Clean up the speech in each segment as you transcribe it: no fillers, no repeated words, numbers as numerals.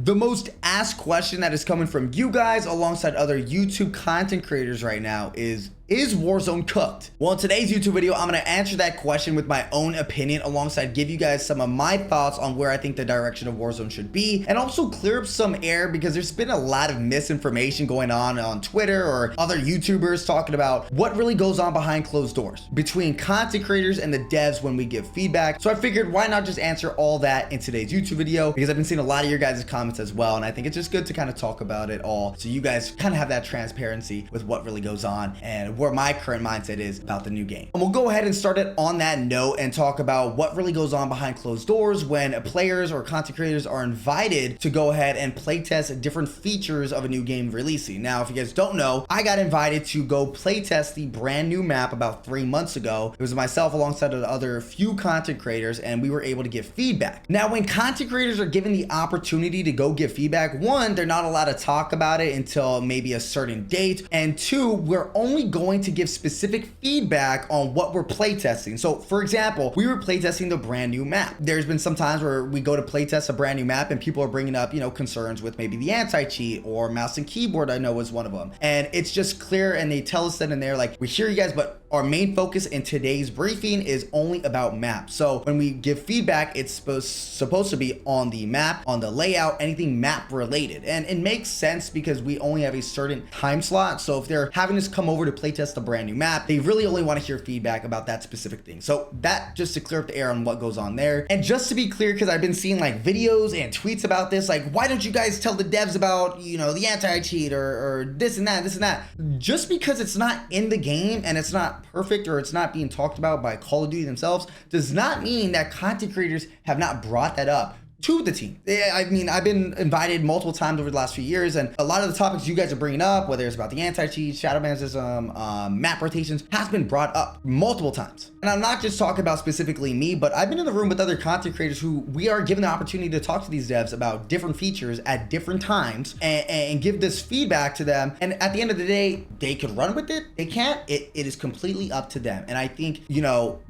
The most asked question that is coming from you guys alongside other YouTube content creators right now is Warzone cooked? Well, in today's YouTube video, I'm going to answer that question with my own opinion alongside give you guys some of my thoughts on where I think the direction of Warzone should be, and also clear up some air because there's been a lot of misinformation going on Twitter or other YouTubers talking about what really goes on behind closed doors between content creators and the devs when we give feedback. So I figured why not just answer all that in today's YouTube video, because I've been seeing a lot of your guys' comments as well, and I think it's just good to kind of talk about it all so you guys kind of have that transparency with what really goes on and where my current mindset is about the new game. And we'll go ahead and start it on that note and talk about what really goes on behind closed doors when players or content creators are invited to go ahead and playtest different features of a new game releasing. Now, if you guys don't know, I got invited to go playtest the brand new map about 3 months ago. It was myself alongside of the other few content creators, and we were able to give feedback. Now, when content creators are given the opportunity to go give feedback, one, they're not allowed to talk about it until maybe a certain date, and two, we're only going to give specific feedback on what we're playtesting. So for example, we were playtesting the brand new map. There's been some times where we go to playtest a brand new map and people are bringing up, concerns with maybe the anti-cheat or mouse and keyboard, I know was one of them. And it's just clear, and they tell us that in there, like, we hear you guys, but our main focus in today's briefing is only about maps. So when we give feedback, it's supposed to be on the map, on the layout, anything map related. And it makes sense because we only have a certain time slot. So if they're having us come over to playtest a brand new map, they really only want to hear feedback about that specific thing. So that just to clear up the air on what goes on there. And just to be clear, because I've been seeing like videos and tweets about this, like, why don't you guys tell the devs about, the anti-cheat or this and that, this and that? Just because it's not in the game and it's not perfect or it's not being talked about by Call of Duty themselves does not mean that content creators have not brought that up to the team. I mean, I've been invited multiple times over the last few years, and a lot of the topics you guys are bringing up, whether it's about the anti-cheat, shadow bandsism, map rotations, has been brought up multiple times. And I'm not just talking about specifically me, but I've been in the room with other content creators who we are given the opportunity to talk to these devs about different features at different times and give this feedback to them. And at the end of the day, they could run with it. They can't. It is completely up to them. And I think,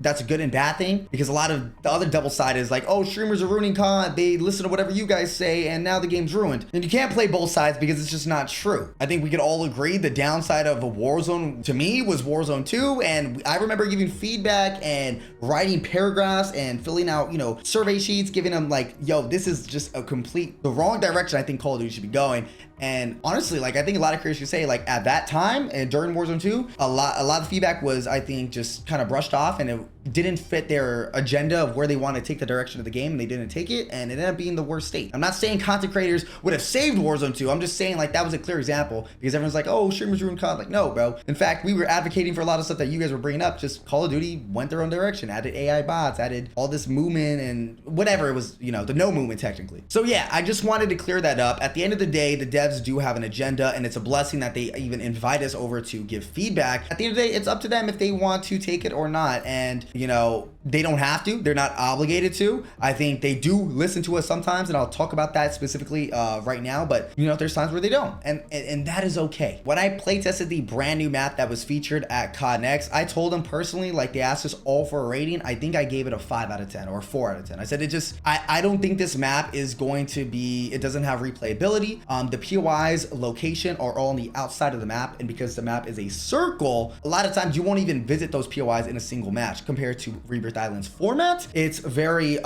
that's a good and bad thing, because a lot of the other double side is like, oh, streamers are ruining content. They listen to whatever you guys say and now the game's ruined. And you can't play both sides because it's just not true. I think we could all agree the downside of a Warzone to me was Warzone 2, and I remember giving feedback and writing paragraphs and filling out, survey sheets, giving them like, yo, this is just the wrong direction I think Call of Duty should be going. And honestly, like, I think a lot of creators could say, like, at that time and during Warzone 2, a lot of feedback was, I think, just kind of brushed off, and it didn't fit their agenda of where they want to take the direction of the game, and they didn't take it, and it ended up being the worst state. I'm not saying content creators would have saved Warzone 2. I'm just saying, like, that was a clear example, because everyone's like, oh, streamers ruin content. Like, no, bro. In fact, we were advocating for a lot of stuff that you guys were bringing up. Just Call of Duty went their own direction, added AI bots, added all this movement and whatever it was, the no movement technically. So yeah, I just wanted to clear that up. At the end of the day, the devs do have an agenda, and it's a blessing that they even invite us over to give feedback. At the end of the day, it's up to them if they want to take it or not. And, they don't have to. They're not obligated to. I think they do listen to us sometimes, and I'll talk about that specifically right now. But, there's times where they don't, and that is okay. When I play tested the brand new map that was featured at COD Next, I told them personally, like, they asked us all for a rating. I think I gave it a 5 out of 10 or 4 out of 10. I said I don't think this map is going to be, it doesn't have replayability. The POIs location are all on the outside of the map, and because the map is a circle, a lot of times you won't even visit those POIs in a single match compared to Rebirth Island's format. It's very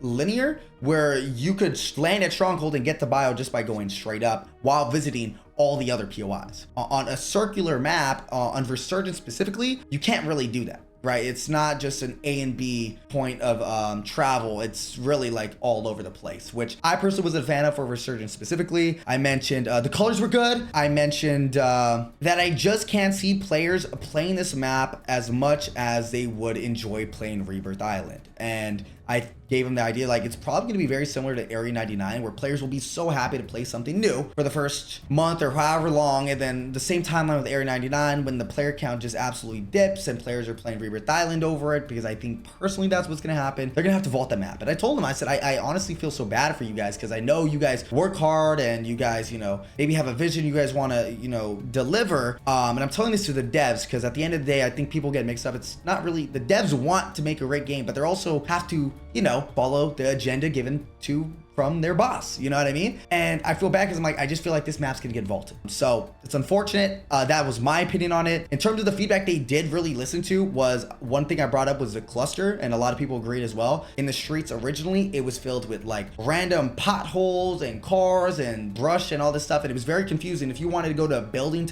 linear, where you could land at Stronghold and get to bio just by going straight up while visiting all the other POIs. On a circular map, on Resurgence specifically, you can't really do that. Right? It's not just an A and B point of travel. It's really like all over the place, which I personally was a fan of for Resurgence specifically. I mentioned the colors were good. I mentioned that I just can't see players playing this map as much as they would enjoy playing Rebirth Island. And I gave them the idea, like, it's probably going to be very similar to Area 99, where players will be so happy to play something new for the first month or however long, and then the same timeline with Area 99 when the player count just absolutely dips and players are playing Rebirth Island over it, because I think personally that's what's going to happen. They're going to have to vault the map. And I told them, I said, I honestly feel so bad for you guys, because I know you guys work hard and you guys, maybe have a vision you guys want to, deliver. And I'm telling this to the devs, because at the end of the day, I think people get mixed up. It's not really, the devs want to make a great game, but they also have to, follow the agenda given to from their boss, you know what I mean? And I feel bad because I'm like, I just feel like this map's gonna get vaulted. So it's unfortunate. That was my opinion on it. In terms of the feedback they did really listen to, was one thing I brought up was the cluster, and a lot of people agreed as well. In the streets originally, it was filled with like random potholes and cars and brush and all this stuff, and it was very confusing. If you wanted to go to building,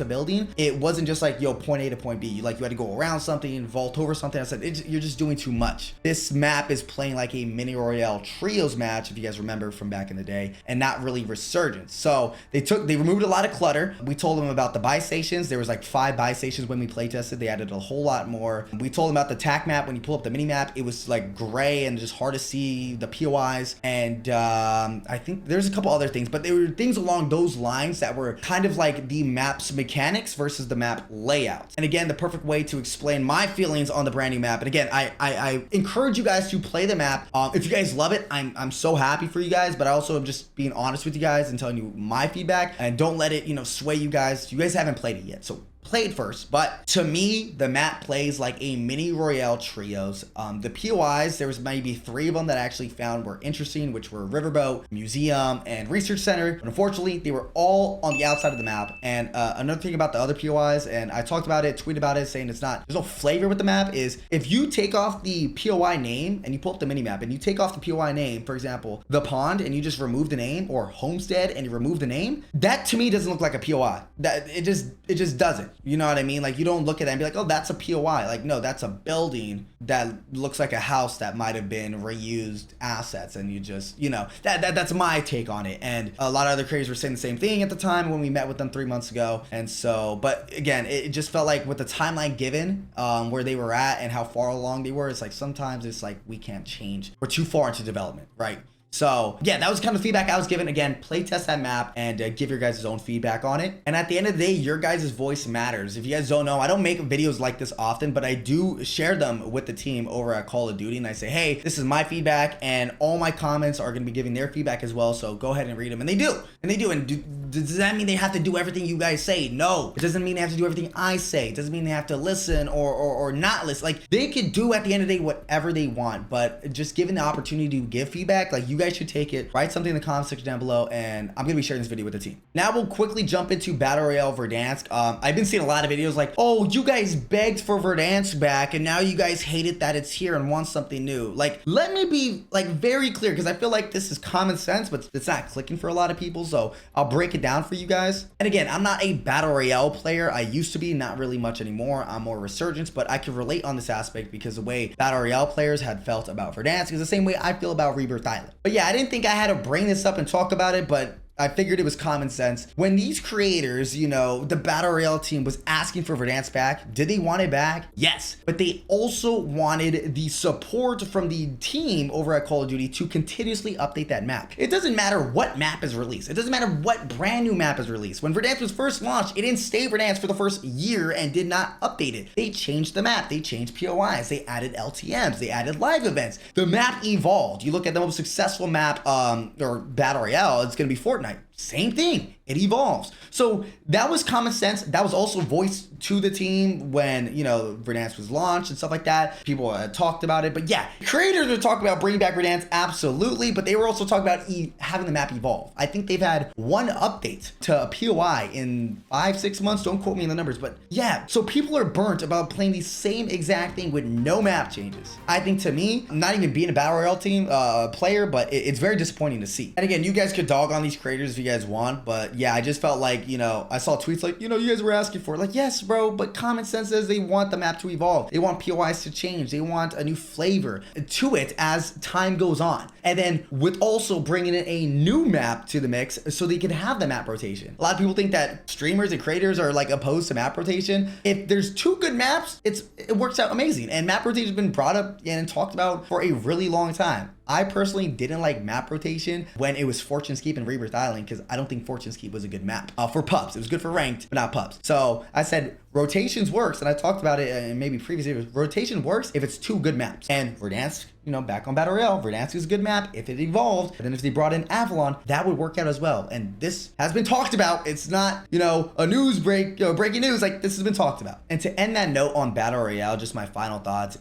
it wasn't just like, yo, point A to point B. You had to go around something, vault over something. I said, you're just doing too much. This map is playing like a mini Royale trios match, if you guys remember from back in the day, and not really Resurgence. So they removed a lot of clutter. We told them about the buy stations. There was like 5 buy stations when we play tested. They added a whole lot more. We told them about the tac map. When you pull up the mini map, it was like gray and just hard to see the POIs. And I think there's a couple other things, but there were things along those lines that were kind of like the map's mechanics versus the map layout. And again, the perfect way to explain my feelings on the brand new map. And again, I encourage you guys to play the map. If you guys love it, I'm so happy for you guys, but I also am just being honest with you guys and telling you my feedback, and don't let it, sway you guys. You guys haven't played it yet, so play it first. But to me, the map plays like a mini Royale trios. The POIs, there was maybe 3 of them that I actually found were interesting, which were Riverboat, Museum, and Research Center. But unfortunately, they were all on the outside of the map. And another thing about the other POIs, and I talked about it, tweeted about it, saying there's no flavor with the map, is if you take off the POI name and you pull up the mini map and you take off the POI name, for example, the pond, and you just remove the name, or Homestead and you remove the name, that to me doesn't look like a POI. That it just doesn't. You know what I mean? Like, you don't look at that and be like, oh, that's a POI. Like, no, that's a building that looks like a house that might have been reused assets. And you just, that's my take on it. And a lot of other creators were saying the same thing at the time when we met with them 3 months ago. And so, but again, it just felt like with the timeline given, where they were at and how far along they were, it's like sometimes it's like we can't change. We're too far into development, right? So yeah, that was kind of feedback I was given. Again, play test that map and give your guys' own feedback on it. And at the end of the day, your guys' voice matters. If you guys don't know, I don't make videos like this often, but I do share them with the team over at Call of Duty. And I say, hey, this is my feedback, and all my comments are going to be giving their feedback as well. So go ahead and read them. And they do. And they do. And does that mean they have to do everything you guys say? No. It doesn't mean they have to do everything I say. It doesn't mean they have to listen or not listen. Like, they could do at the end of the day whatever they want, but just given the opportunity to give feedback, like, you guys should take it, write something in the comment section down below, and I'm gonna be sharing this video with the team. Now we'll quickly jump into Battle Royale Verdansk. I've been seeing a lot of videos like, oh, you guys begged for Verdansk back and now you guys hate it that it's here and want something new. Like, let me be like very clear, because I feel like this is common sense, but it's not clicking for a lot of people, so I'll break it down for you guys. And again, I'm not a Battle Royale player. I used to be, not really much anymore. I'm more Resurgence, but I can relate on this aspect because the way Battle Royale players had felt about Verdansk is the same way I feel about Rebirth Island. But yeah, I didn't think I had to bring this up and talk about it, but I figured it was common sense. When these creators, the Battle Royale team was asking for Verdansk back, did they want it back? Yes. But they also wanted the support from the team over at Call of Duty to continuously update that map. It doesn't matter what map is released. It doesn't matter what brand new map is released. When Verdansk was first launched, it didn't stay Verdansk for the first year and did not update it. They changed the map. They changed POIs. They added LTMs. They added live events. The map evolved. You look at the most successful map or Battle Royale, it's going to be Fortnite. Same thing. It evolves. So that was common sense. That was also voiced to the team when, Verdansk was launched and stuff like that. People talked about it. But yeah, creators were talking about bringing back Verdansk, absolutely. But they were also talking about having the map evolve. I think they've had 1 update to a POI in 5-6 months. Don't quote me on the numbers. But yeah, so people are burnt about playing the same exact thing with no map changes. I think, to me, not even being a Battle Royale team player, but it's very disappointing to see. And again, you guys could dog on these creators if you guys want, but yeah, I just felt like, I saw tweets like, you guys were asking for it. Like, yes, bro, but common sense says they want the map to evolve. They want POIs to change. They want a new flavor to it as time goes on. And then with also bringing in a new map to the mix so they can have the map rotation. A lot of people think that streamers and creators are like opposed to map rotation. If there's 2 good maps, it works out amazing. And map rotation has been brought up and talked about for a really long time. I personally didn't like map rotation when it was Fortune's Keep and Rebirth Island, because I don't think Fortune's Keep was a good map for pubs. It was good for ranked, but not pubs. So I said rotations works, and I talked about it in maybe previous videos. Rotation works if it's 2 good maps, and Verdansk you know, back on Battle Royale. Verdansk is a good map if it evolved. But then if they brought in Avalon, that would work out as well. And this has been talked about. It's not, you know, a news break, you know, breaking news. Like, this has been talked about. And to end that note on Battle Royale, just my final thoughts.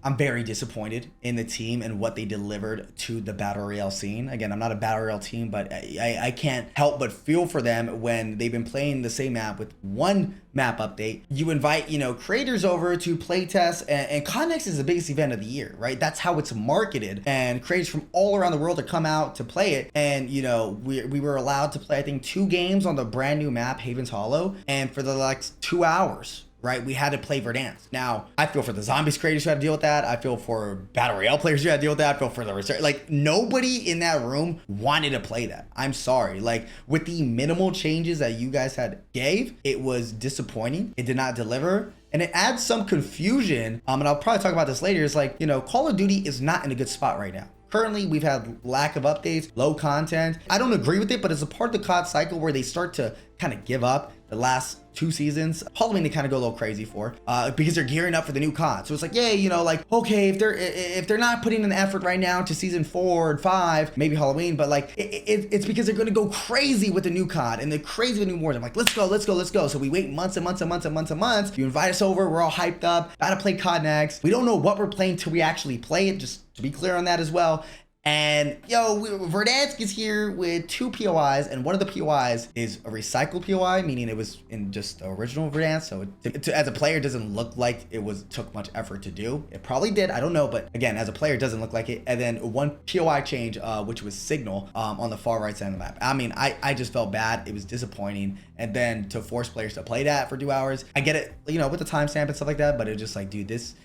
I'm very disappointed in the team and what they delivered to the Battle Royale scene. Again, I'm not a Battle Royale team, but I can't help but feel for them when they've been playing the same map with one map update. You invite, you know, creators over to play test, and Connex is the biggest event of the year, right? That's how it's marketed, and creators from all around the world to come out to play it. And, you know, we were allowed to play, I think, 2 games on the brand new map, Haven's Hollow, and for the next 2 hours, right, we had to play Verdansk. Now, I feel for the Zombies creators who had to deal with that. I feel for Battle Royale players who had to deal with that. I feel for the research. Like, nobody in that room wanted to play that. I'm sorry. Like, with the minimal changes that you guys gave, it was disappointing. It did not deliver. And it adds some confusion. And I'll probably talk about this later. It's like, you know, Call of Duty is not in a good spot right now. Currently, we've had lack of updates, low content. I don't agree with it, but it's a part of the COD cycle where they start to kind of give up. The last 2 seasons, Halloween, they kind of go a little crazy for, because they're gearing up for the new COD. So it's like, yay, you know, like, okay, if they're not putting in the effort right now to season 4 and 5, maybe Halloween, but like, it's because they're going to go crazy with the new COD and they're crazy with new Warzone. I'm like, let's go. So we wait months and months and months and months and months. You invite us over, we're all hyped up, about to play COD next. We don't know what we're playing till we actually play it, just to be clear on that as well. And Verdansk is here with 2 POIs, and one of the POIs is a recycled POI, meaning it was in just the original Verdansk. So as a player, it doesn't look like it took much effort to do. It probably did, I don't know, but again, as a player, it doesn't look like it. And then one POI change, which was Signal, on the far right side of the map. I mean, I just felt bad. It was disappointing. And then to force players to play that for 2 hours, I get it, you know, with the timestamp and stuff like that, but it's just like, dude, this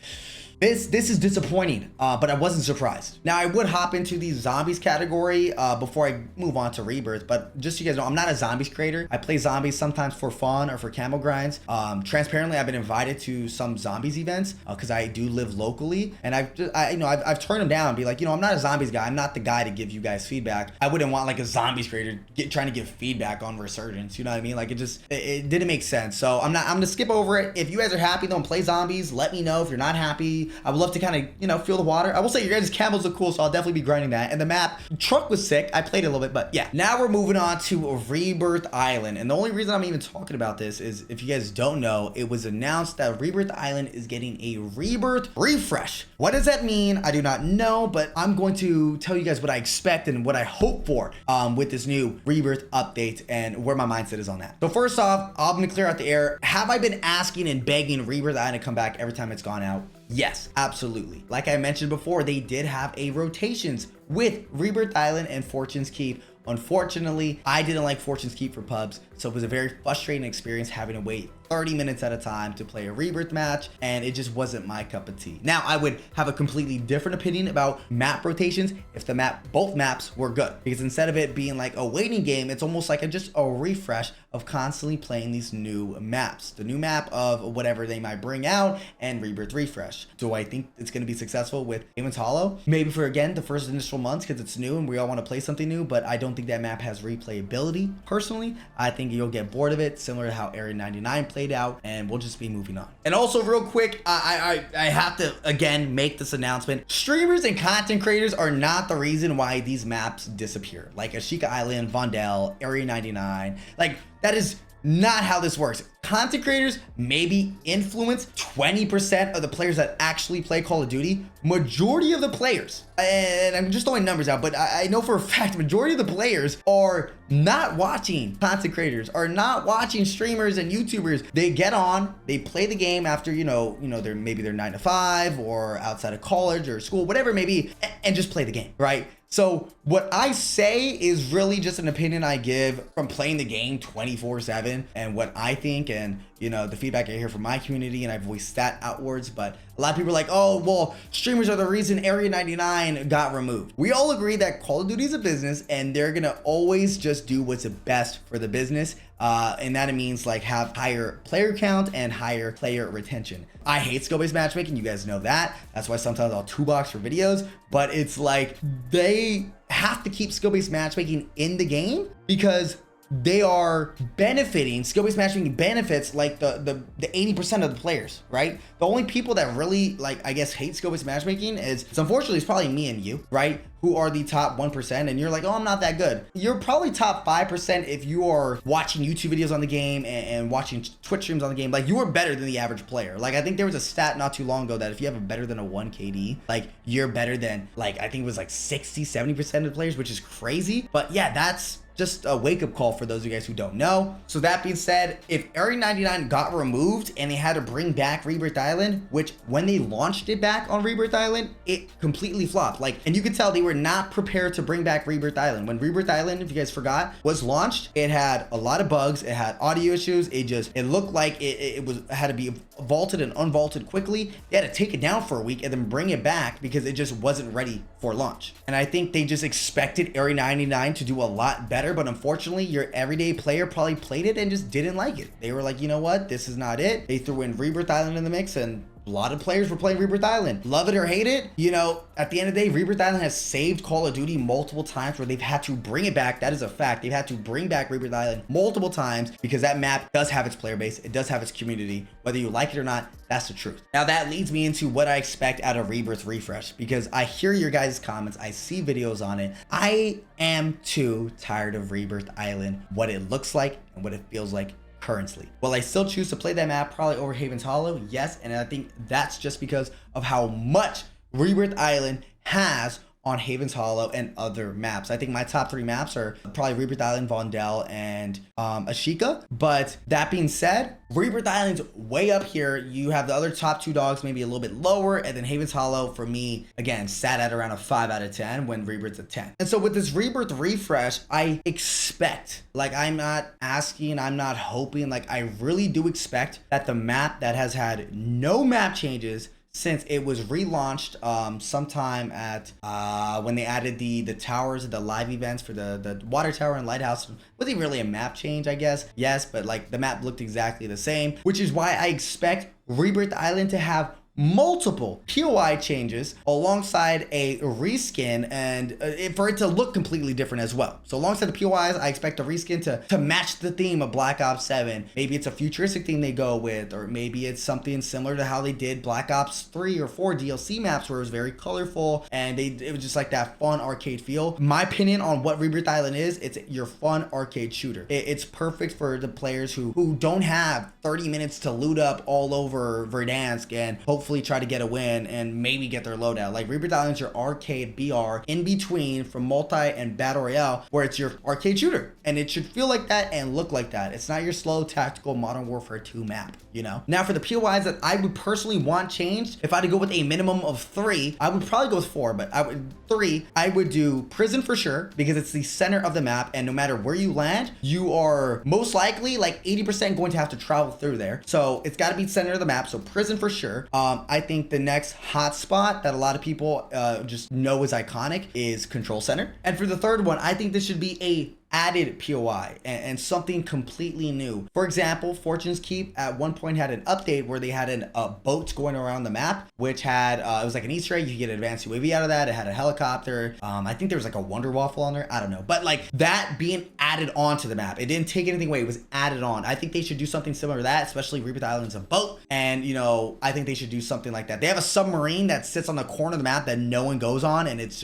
is disappointing, but I wasn't surprised. Now, I would hop into the zombies category before I move on to Rebirth, but just so you guys know, I'm not a zombies creator. I play zombies sometimes for fun or for camo grinds. Transparently, I've been invited to some zombies events because I do live locally, and I've turned them down and be like, you know, I'm not a zombies guy. I'm not the guy to give you guys feedback. I wouldn't want like a zombies creator trying to give feedback on Resurgence. You know what I mean? Like, it didn't make sense. So I'm gonna skip over it. If you guys are happy though and play zombies, let me know. If you're not happy, I would love to kind of, you know, feel the water. I will say your guys' camos look cool, so I'll definitely be grinding that. And the map, truck was sick. I played it a little bit, but yeah. Now we're moving on to Rebirth Island. And the only reason I'm even talking about this is, if you guys don't know, it was announced that Rebirth Island is getting a Rebirth refresh. What does that mean? I do not know, but I'm going to tell you guys what I expect and what I hope for with this new Rebirth update and where my mindset is on that. So first off, I'm gonna clear out the air. Have I been asking and begging Rebirth Island to come back every time it's gone out? Yes, absolutely. Like I mentioned before, they did have a rotations with Rebirth Island and Fortune's Keep. Unfortunately, I didn't like Fortune's Keep for pubs, so it was a very frustrating experience having to wait 30 minutes at a time to play a Rebirth match, and it just wasn't my cup of tea. Now, I would have a completely different opinion about map rotations if both maps were good, because instead of it being like a waiting game, it's almost like just a refresh of constantly playing these new maps. The new map of whatever they might bring out and Rebirth refresh. Do I think it's going to be successful with Haven's Hollow? Maybe for, again, the first initial months because it's new and we all want to play something new, but I don't think that map has replayability personally. I think you'll get bored of it, similar to how Area 99 played out, and we'll just be moving on. And also real quick, I have to again make this announcement. Streamers and content creators are not the reason why these maps disappear. Like Ashika Island, Vondel, Area 99, like that is not how this works. Content creators maybe influence 20% of the players that actually play Call of Duty. Majority of the players, and I'm just throwing numbers out, but I know for a fact majority of the players are not watching content creators, are not watching streamers and YouTubers. They get on, they play the game after, they're 9 to 5 or outside of college or school, whatever it may be, and just play the game, right? So what I say is really just an opinion I give from playing the game 24/7 and what I think, and the feedback I hear from my community, and I voice that outwards. But a lot of people are like, oh, well, streamers are the reason Area 99 got removed. We all agree that Call of Duty is a business and they're gonna always just do what's best for the business. And that means like have higher player count and higher player retention. I hate skill-based matchmaking, you guys know that. That's why sometimes I'll toolbox for videos, but it's like they have to keep skill-based matchmaking in the game because they are benefiting, skill-based matchmaking benefits like the 80% of the players, right? The only people that really, like, I guess hate skill-based matchmaking is, it's unfortunately, it's probably me and you, right? Who are the top 1%, and you're like, oh, I'm not that good. You're probably top 5% if you are watching YouTube videos on the game and watching Twitch streams on the game. Like, you are better than the average player. Like, I think there was a stat not too long ago that if you have a better than a 1 KD, like, you're better than, like, I think it was like 60-70% of the players, which is crazy. But yeah, that's just a wake-up call for those of you guys who don't know. So that being said, if Area 99 got removed and they had to bring back Rebirth Island, which when they launched it back on Rebirth Island, it completely flopped. Like, and you could tell they were not prepared to bring back Rebirth Island. When Rebirth Island, if you guys forgot, was launched, it had a lot of bugs, it had audio issues, it looked like it had to be vaulted and unvaulted quickly. They had to take it down for a week and then bring it back because it just wasn't ready for launch. And I think they just expected Area 99 to do a lot better, but unfortunately your everyday player probably played it and just didn't like it. They were like, you know what, this is not it. They threw in Rebirth Island in the mix, and a lot of players were playing Rebirth Island. Love it or hate it, you know, at the end of the day, Rebirth Island has saved Call of Duty multiple times where they've had to bring it back. That is a fact. They've had to bring back Rebirth Island multiple times because that map does have its player base. It does have its community. Whether you like it or not, that's the truth. Now that leads me into what I expect out of Rebirth Refresh, because I hear your guys' comments. I see videos on it. I am too tired of Rebirth Island, what it looks like and what it feels like currently. Will I still choose to play that map probably over Haven's Hollow? Yes, and I think that's just because of how much Rebirth Island has on Haven's Hollow and other maps. I think my top 3 maps are probably Rebirth Island, Vondel, and Ashika. But that being said, Rebirth Island's way up here. You have the other top 2 dogs maybe a little bit lower, and then Haven's Hollow for me, again, sat at around a 5 out of 10 when Rebirth's a 10. And so with this Rebirth Refresh, I expect, like, I'm not asking, I'm not hoping, like, I really do expect that the map that has had no map changes since it was relaunched sometime at when they added the towers, the live events for the water tower and lighthouse. Wasn't really a map change, I guess. Yes, but like the map looked exactly the same, which is why I expect Rebirth Island to have multiple POI changes alongside a reskin, and for it to look completely different as well. So alongside the POIs, I expect a reskin to match the theme of Black Ops 7. Maybe it's a futuristic theme they go with, or maybe it's something similar to how they did Black Ops 3 or 4 DLC maps where it was very colorful and it was just like that fun arcade feel. My opinion on what Rebirth Island is, it's your fun arcade shooter. It's perfect for the players who don't have 30 minutes to loot up all over Verdansk and hopefully try to get a win and maybe get their loadout. Like Rebirth Island's your arcade BR in between from multi and battle royale, where it's your arcade shooter, and it should feel like that and look like that. It's not your slow tactical Modern Warfare 2 map, you know. Now for the POIs that I would personally want changed, if I had to go with a minimum of 3, I would probably go with 4, but I would do prison for sure, because it's the center of the map, and no matter where you land, you are most likely like 80% going to have to travel through there. So it's got to be center of the map. So prison for sure. I think the next hot spot that a lot of people just know is iconic is Control Center. And for the third one, I think this should be a added POI and something completely new. For example, Fortune's Keep at one point had an update where they had a boat going around the map, which had it was like an Easter egg. You could get an advanced UAV out of that. It had a helicopter. I think there was like a Wonder Waffle on there. I don't know, but like that being added on to the map, it didn't take anything away. It was added on. I think they should do something similar to that, especially Rebirth Island's a boat, and you know, I think they should do something like that. They have a submarine that sits on the corner of the map that no one goes on, and it's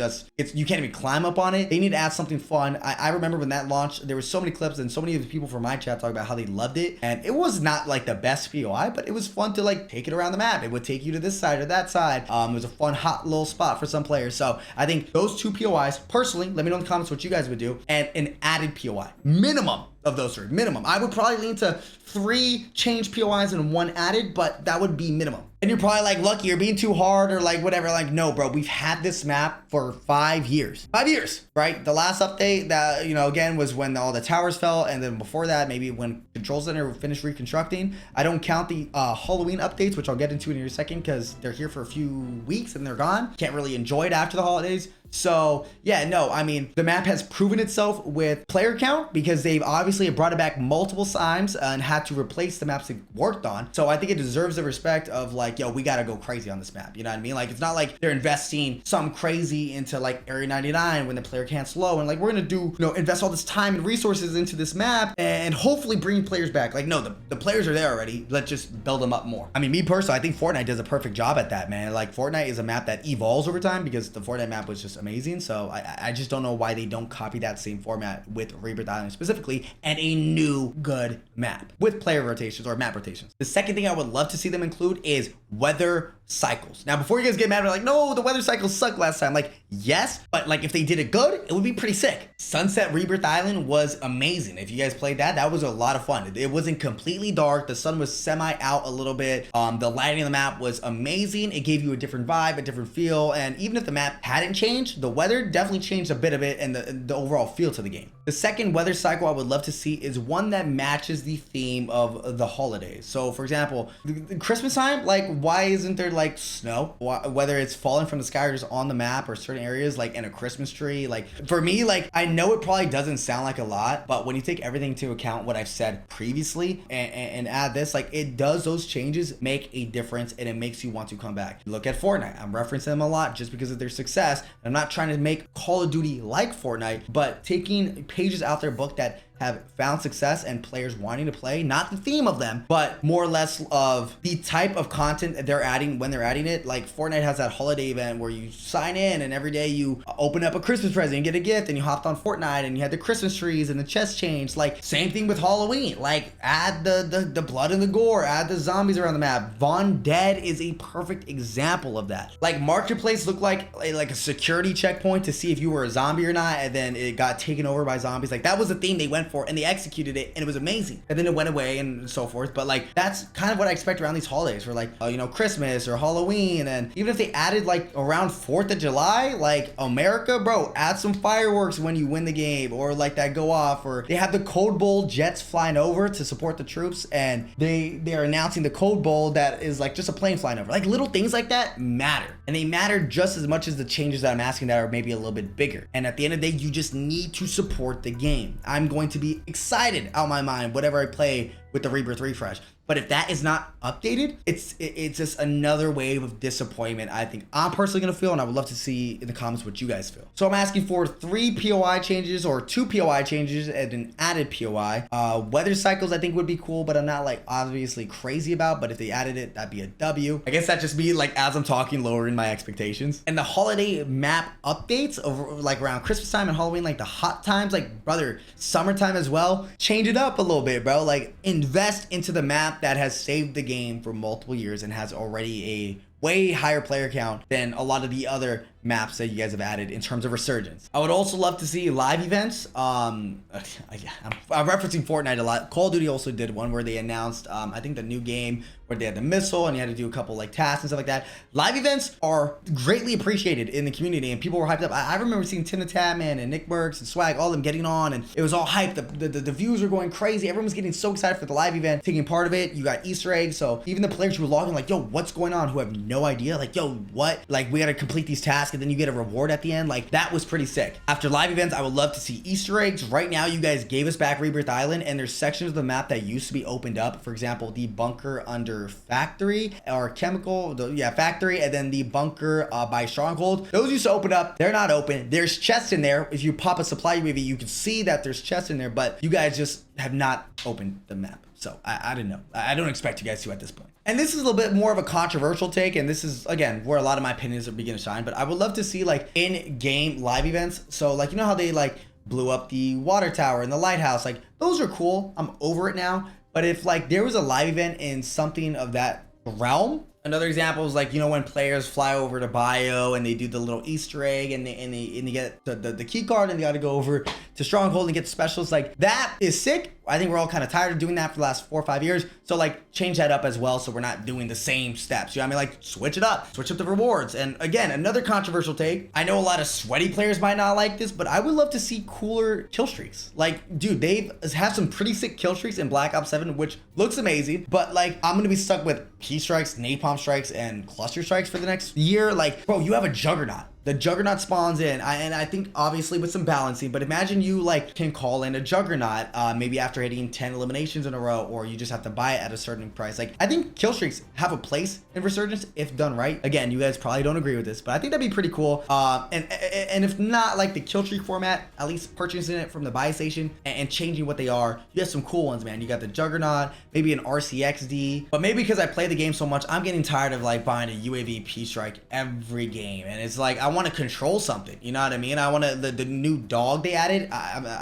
you can't even climb up on it. They need to add something fun. I remember when that launched, there were so many clips and so many of the people from my chat talking about how they loved it, and it was not like the best POI, but it was fun to like take it around the map. It would take you to this side or that side. It was a fun hot little spot for some players. So I think those 2 POIs, personally, let me know in the comments what you guys would do, and an added POI minimum of those 3. Minimum. I would probably lean to 3 change POIs and 1 added, but that would be minimum. And you're probably like, Lucky, you're being too hard or like whatever. Like, no, bro, we've had this map for 5 years. 5 years, right? The last update that, you know, again, was when all the towers fell. And then before that, maybe when Control Center finished reconstructing. I don't count the Halloween updates, which I'll get into in a second, because they're here for a few weeks and they're gone. Can't really enjoy it after the holidays. So yeah, no, I mean, the map has proven itself with player count, because they've obviously Obviously, it brought it back multiple times and had to replace the maps it worked on. So I think it deserves the respect of like, yo, we gotta go crazy on this map. You know what I mean? Like, it's not like they're investing something crazy into like Area 99 when the player can't slow and like, we're gonna do, you know, invest all this time and resources into this map and hopefully bring players back. Like, no, the players are there already. Let's just build them up more. I mean, me personally, I think Fortnite does a perfect job at that, man. Like, Fortnite is a map that evolves over time because the Fortnite map was just amazing. So I just don't know why they don't copy that same format with Rebirth Island specifically and a new good map with player rotations or map rotations. The second thing I would love to see them include is weather cycles. Now, before you guys get mad, we're like, no, the weather cycles sucked last time. Like, yes, but like if they did it good, it would be pretty sick. Sunset Rebirth Island was amazing. If you guys played that, that was a lot of fun. It wasn't completely dark. The sun was semi out a little bit. The lighting of the map was amazing. It gave you a different vibe, a different feel. And even if the map hadn't changed, the weather definitely changed a bit of it and the overall feel to the game. The second weather cycle I would love to see is one that matches the theme of the holidays. So for example, the Christmas time, like why isn't there like snow? Whether it's falling from the sky or just on the map or certain areas like in a Christmas tree. Like for me, like I know it probably doesn't sound like a lot, but when you take everything into account what I've said previously and add this, like it does, those changes make a difference and it makes you want to come back. Look at Fortnite. I'm referencing them a lot just because of their success. I'm not trying to make Call of Duty like Fortnite, but taking pages out their book that have found success and players wanting to play, not the theme of them, but more or less of the type of content that they're adding when they're adding it. Like Fortnite has that holiday event where you sign in and every day you open up a Christmas present and get a gift, and you hopped on Fortnite and you had the Christmas trees and the chest change. Like same thing with Halloween. Like add the blood and the gore, add the zombies around the map. Von Dead is a perfect example of that. Like Marketplace looked like a security checkpoint to see if you were a zombie or not, and then it got taken over by zombies. Like that was the theme they went for and they executed it and it was amazing, and then it went away and so forth. But like that's kind of what I expect around these holidays for like you know, Christmas or Halloween. And even if they added like around 4th of July, like America, bro, add some fireworks when you win the game or like that go off, or they have the Code Bowl jets flying over to support the troops and they're announcing the Code Bowl that is like just a plane flying over. Like little things like that matter, and they matter just as much as the changes that I'm asking that are maybe a little bit bigger. And at the end of the day, you just need to support the game. I'm going to be excited out my mind whatever I play with the Rebirth refresh. But if that is not updated, it's just another wave of disappointment I think I'm personally gonna feel, and I would love to see in the comments what you guys feel. So I'm asking for 3 POI changes or 2 POI changes and an added POI. Weather cycles I think would be cool, but I'm not like obviously crazy about, but if they added it, that'd be a W. I guess that just be like as I'm talking lowering my expectations. And the holiday map updates over like around Christmas time and Halloween, like the hot times, like brother, summertime as well, change it up a little bit, bro. Like invest into the map that has saved the game for multiple years and has already a way higher player count than a lot of the other maps that you guys have added in terms of resurgence. I would also love to see live events. I'm referencing Fortnite a lot. Call of Duty also did one where they announced I think the new game where they had the missile and you had to do a couple like tasks and stuff like that. Live events are greatly appreciated in the community and people were hyped up. I remember seeing Tim the Tatman and Nick Burks and Swag, all of them getting on, and it was all hyped. The views were going crazy. Everyone was getting so excited for the live event, taking part of it. You got Easter eggs, so even the players who were logging like, yo, what's going on, who have no idea, like, yo, what, like we gotta complete these tasks and then you get a reward at the end. Like that was pretty sick. After live events, I would love to see Easter eggs. Right now you guys gave us back Rebirth Island and there's sections of the map that used to be opened up. For example, the bunker under factory or chemical, factory, and then the bunker by stronghold. Those used to open up. They're not open. There's chests in there. If you pop a supply UAV, you can see that there's chests in there, but you guys just have not opened the map. So I don't know. I don't expect you guys to at this point. And this is a little bit more of a controversial take, and this is again where a lot of my opinions are beginning to shine, but I would love to see like in-game live events. So like, you know how they like blew up the water tower and the lighthouse, like those are cool. I'm over it now. But if like there was a live event in something of that realm, another example is like, you know, when players fly over to Bio and they do the little Easter egg and they get the key card and they got to go over to Stronghold and get specials. Like that is sick. I think we're all kind of tired of doing that for the last 4 or 5 years. So like change that up as well, so we're not doing the same steps. You know what I mean? Like switch it up, switch up the rewards. And again, another controversial take. I know a lot of sweaty players might not like this, but I would love to see cooler kill streaks. Like, dude, they've had some pretty sick kill streaks in Black Ops 7, which looks amazing. But like, I'm gonna be stuck with key strikes, napalm strikes, and cluster strikes for the next year. Like, bro, you have a juggernaut. the Juggernaut spawns in, and I think obviously with some balancing, but imagine you like can call in a Juggernaut maybe after hitting 10 eliminations in a row, or you just have to buy it at a certain price. Like, I think kill streaks have a place in Resurgence if done right. Again, you guys probably don't agree with this, but I think that'd be pretty cool. And if not like the kill streak format, at least purchasing it from the buy station and changing what they are. You have some cool ones, man. You got the Juggernaut, maybe an RCXD, but maybe because I play the game so much, I'm getting tired of like buying a UAV P-Strike every game. And it's like, I want to control something, you know what I mean? I want to, the new dog they added,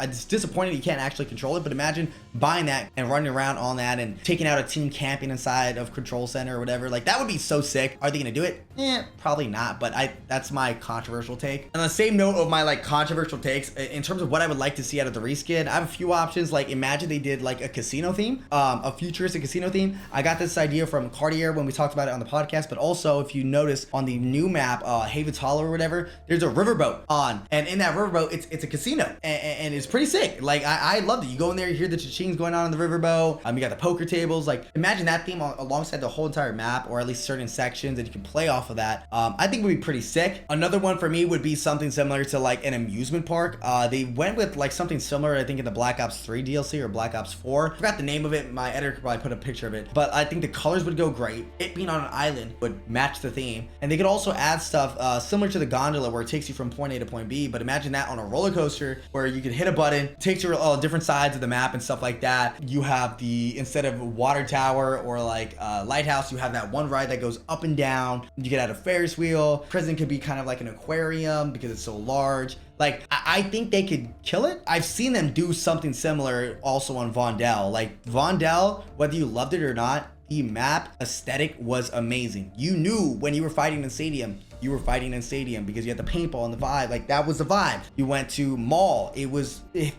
it's disappointed you can't actually control it, but imagine buying that and running around on that and taking out a team camping inside of Control Center or whatever. Like, that would be so sick. Are they gonna do it? Probably not, but that's my controversial take. And on the same note of my like controversial takes, in terms of what I would like to see out of the reskin, I have a few options. Like, imagine they did like a casino theme, a futuristic casino theme. I got this idea from Cartier when we talked about it on the podcast, but also if you notice on the new map, Haven's Hollow or whatever, there's a riverboat on, and in that riverboat, it's a casino, and it's pretty sick. Like, I loved it. You go in there, you hear the cha-chings going on in the riverboat. You got the poker tables. Like, imagine that theme alongside the whole entire map, or at least certain sections, and you can play off of that. I think it would be pretty sick. Another one for me would be something similar to like an amusement park. They went with like something similar, I think, in the Black Ops 3 DLC or Black Ops 4. I forgot the name of it. My editor could probably put a picture of it, but I think the colors would go great. It being on an island would match the theme, and they could also add stuff similar to the gondola where it takes you from point A to point B, but imagine that on a roller coaster where you could hit a button, takes you to different sides of the map and stuff like that. You have the, instead of water tower or like lighthouse, you have that one ride that goes up and down. You get out a Ferris wheel. Prison could be kind of like an aquarium because it's so large. Like, I think they could kill it. I've seen them do something similar also on Vondel. Like, Vondel, whether you loved it or not, the map aesthetic was amazing. You knew when you were fighting in Stadium, you were fighting in Stadium because you had the paintball and the vibe. Like, that was the vibe. You went to mall. It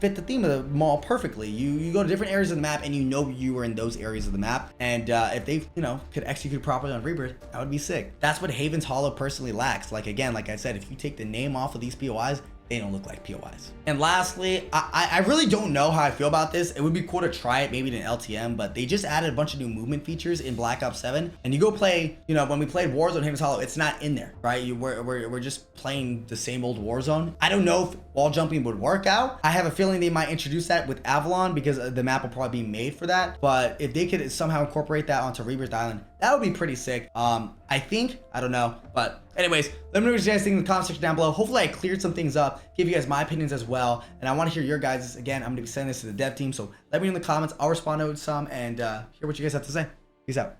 fit the theme of the mall perfectly. You go to different areas of the map and you know you were in those areas of the map. And if they, could execute properly on Rebirth, that would be sick. That's what Haven's Hollow personally lacks. Like, again, like I said, if you take the name off of these POIs, they don't look like POIs. And lastly, I really don't know how I feel about this. It would be cool to try it maybe in an LTM, but they just added a bunch of new movement features in Black Ops 7. And you go play, when we played Warzone Haven's Hollow, it's not in there, right? We're just playing the same old Warzone. I don't know if wall jumping would work out. I have a feeling they might introduce that with Avalon because the map will probably be made for that. But if they could somehow incorporate that onto Rebirth Island, that would be pretty sick. I think, I don't know, but anyways, let me know what you guys think in the comment section down below. Hopefully I cleared some things up, give you guys my opinions as well, and I want to hear your guys'. Again, I'm going to be sending this to the dev team, so let me know in the comments. I'll respond to some and hear what you guys have to say. Peace out.